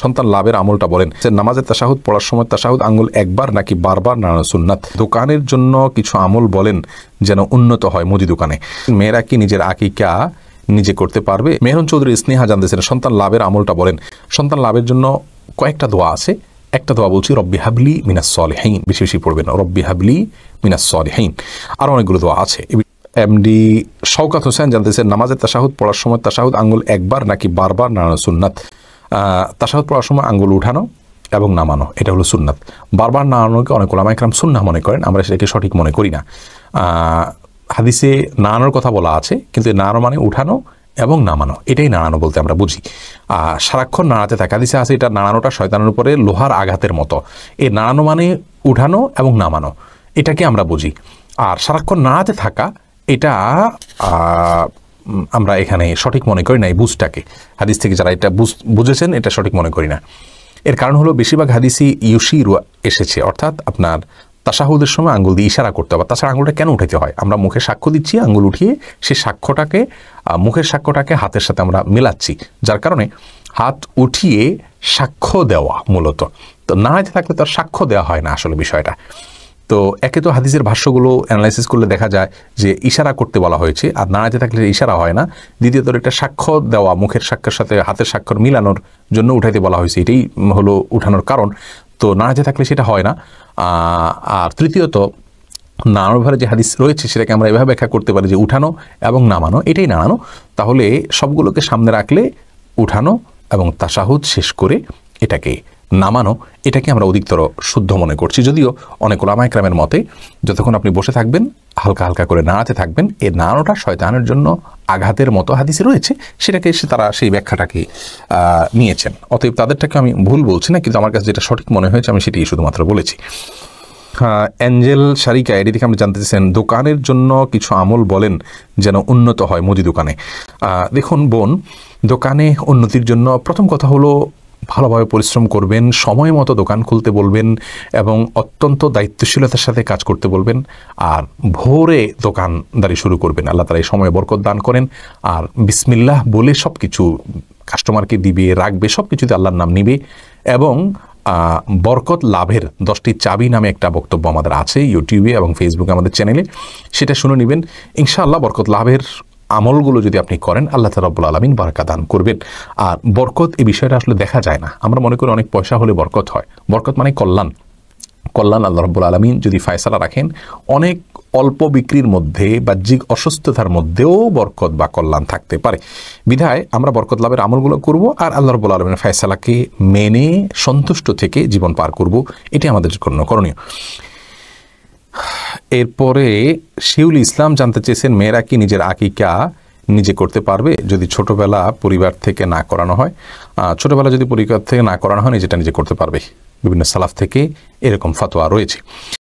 সন্তান লাভের আমলটা বলেন। নামাজের তাশাহুদ পড়ার সময় তাশাহুদ আঙ্গুল একবার নাকি বারবার নাড়ানো সুন্নাত। দোকানের জন্য কিছু আমল বলেন যেন উন্নত হয় মুদি দোকানে। মেয়েরা কি নিজের আকিকা নিজে করতে পারবে? মেহরুন চৌধুরী স্নেহা জানতেছেন সন্তান লাভের আমলটা বলেন। সন্তান লাভের জন্য কয়েকটা দোয়া আছে। একটা দোয়া বলছি, রব্বি হাবলি মিনাস সলিহিন, বেশি বেশি পড়বেন রব্বি হাবলি মিনাস সলিহিন। আরও অনেকগুলো দোয়া আছে। এমডি শওকাত হোসেন জানতেছেন নামাজের তাশাহুদ পড়ার সময় তাশাহুদ আঙ্গুল একবার নাকি বারবার নাড়ানো সুন্নাত। তাশাহুদ পড়ার সময় আঙ্গুল উঠানো এবং নামানো, এটা হলো সুন্নাত। বারবার নাড়ানোকে অনেক ওলামা ইকরাম সুন্নাহ মনে করেন, আমরা সেটাকে সঠিক মনে করি না। হাদিসে নাড়ানোর কথা বলা আছে, কিন্তু নাড়ানো মানে উঠানো এবং নামানো, এটাই নাড়ানো বলতে আমরা বুঝি। সারাক্ষণ নাড়াতে থাকে, হাদিসে আছে এটা নাড়ানোটা শয়তানের উপরে লোহার আঘাতের মতো। এই নাড়ানো মানে উঠানো এবং নামানো, এটাকে আমরা বুঝি। আর সারাক্ষণ নাড়াতে থাকা, এটা আমরা এখানে সঠিক মনে করি না। এই বুঝটাকে হাদিস থেকে যারা এটা বুঝেছেন, এটা সঠিক মনে করি না। এর কারণ হলো বেশিরভাগ হাদিসই ইউশিরু এসেছে, অর্থাৎ আপনার তাশাহুদের সময় আঙ্গুল দিয়ে ইশারা করতে হবে। তাছাড়া আঙ্গুলটা কেন উঠাতে হয়? আমরা মুখে সাক্ষ্য দিচ্ছি, আঙ্গুল উঠিয়ে সেই সাক্ষ্যটাকে, মুখের সাক্ষ্যটাকে হাতের সাথে আমরা মেলাচ্ছি, যার কারণে হাত উঠিয়ে সাক্ষ্য দেওয়া মূলত। তো নাড়াইতে থাকলে তো আর সাক্ষ্য দেওয়া হয় না আসলে বিষয়টা। তো একে তো হাদিসের ভাষ্যগুলো অ্যানালাইসিস করলে দেখা যায় যে ইশারা করতে বলা হয়েছে, আর নাড়াইতে থাকলে ইশারা হয় না। দ্বিতীয়ত এটা সাক্ষ্য দেওয়া, মুখের সাক্ষ্যের সাথে হাতের স্বাক্ষর মিলানোর জন্য উঠাইতে বলা হয়েছে, এটাই হলো উঠানোর কারণ। তো নাড়াইতে থাকলে সেটা হয় না। আর তৃতীয়ত নাড়ানোর ব্যাপারে যে হাদিস রয়েছে সেটাকে আমরা এভাবে ব্যাখ্যা করতে পারি যে উঠানো এবং নামানো এটাই নাড়ানো। তাহলে সবগুলোকে সামনে রাখলে উঠানো এবং তাশাহুদ শেষ করে এটাকে নামানো, এটাকে আমরা অধিকতর শুদ্ধ মনে করছি। যদিও অনেক ওলামা ইকরামের মতে যতক্ষণ আপনি বসে থাকবেন হালকা হালকা করে নাড়াতে থাকবেন, এই নাড়ানোটা শয়তানের জন্য আঘাতের মতো হাদিসে রয়েছে, সেটাকে তারা সেই ব্যাখ্যাটাকে নিয়েছেন। অতএব তাদেরটাকে আমি ভুল বলছি না, কিন্তু আমার কাছে যেটা সঠিক মনে হয়েছে আমি সেটাই শুধুমাত্র বলেছি। অ্যাঞ্জেল শারিকা এটি থেকে আপনি জানতে চাইছেন দোকানের জন্য কিছু আমল বলেন যেন উন্নত হয় মুদি দোকানে। দেখুন বোন, দোকানে উন্নতির জন্য প্রথম কথা হলো ভালোভাবে পরিশ্রম করবেন, সময় মতো দোকান খুলতে বলবেন এবং অত্যন্ত দায়িত্বশীলতার সাথে কাজ করতে বলবেন। আর ভোরে দোকানদারি শুরু করবেন, আল্লাহ তাআলা এই সময়ে বরকত দান করেন। আর বিসমিল্লাহ বলে সব কিছু কাস্টমারকে দিবে, রাখবে, সব কিছুতে আল্লাহর নাম নিবে। এবং বরকত লাভের 10টি চাবি নামে একটা বক্তব্য আমাদের আছে ইউটিউবে এবং ফেসবুকে আমাদের চ্যানেলে, সেটা শুনে নেবেন। ইনশাআল্লাহ বরকত লাভের আমলগুলো যদি আপনি করেন আল্লাহ তাআলা রব্বুল আলামিন বারাকা দান করবেন। আর বরকত এই বিষয়টা আসলে দেখা যায় না, আমরা মনে করি অনেক পয়সা হলে বরকত হয়। বরকত মানে কল্যাণ। কল্যাণ আল্লাহ রব্বুল আলামিন যদি ফায়সালা রাখেন, অনেক অল্প বিক্রির মধ্যে বাহ্যিক অসুস্থতার মধ্যেও বরকত বা কল্যাণ থাকতে পারে। বিধায় আমরা বরকত লাভের আমলগুলো করব আর আল্লাহ রব্বুল আলামিনের ফায়সালাকে মেনে সন্তুষ্ট থেকে জীবন পার করব, এটি আমাদের জন্য করণীয়। এরপরে শিউল ইসলাম জানতে চেয়েছেন মেয়েরা কি নিজের আকিকা নিজে করতে পারবে যদি ছোটবেলা পরিবার থেকে না করানো হয়? ছোটবেলা যদি পরিবার থেকে না করানো হয় নিজেটা নিজে করতে পারবে। বিভিন্ন সালাফ থেকে এরকম ফতোয়া রয়েছে।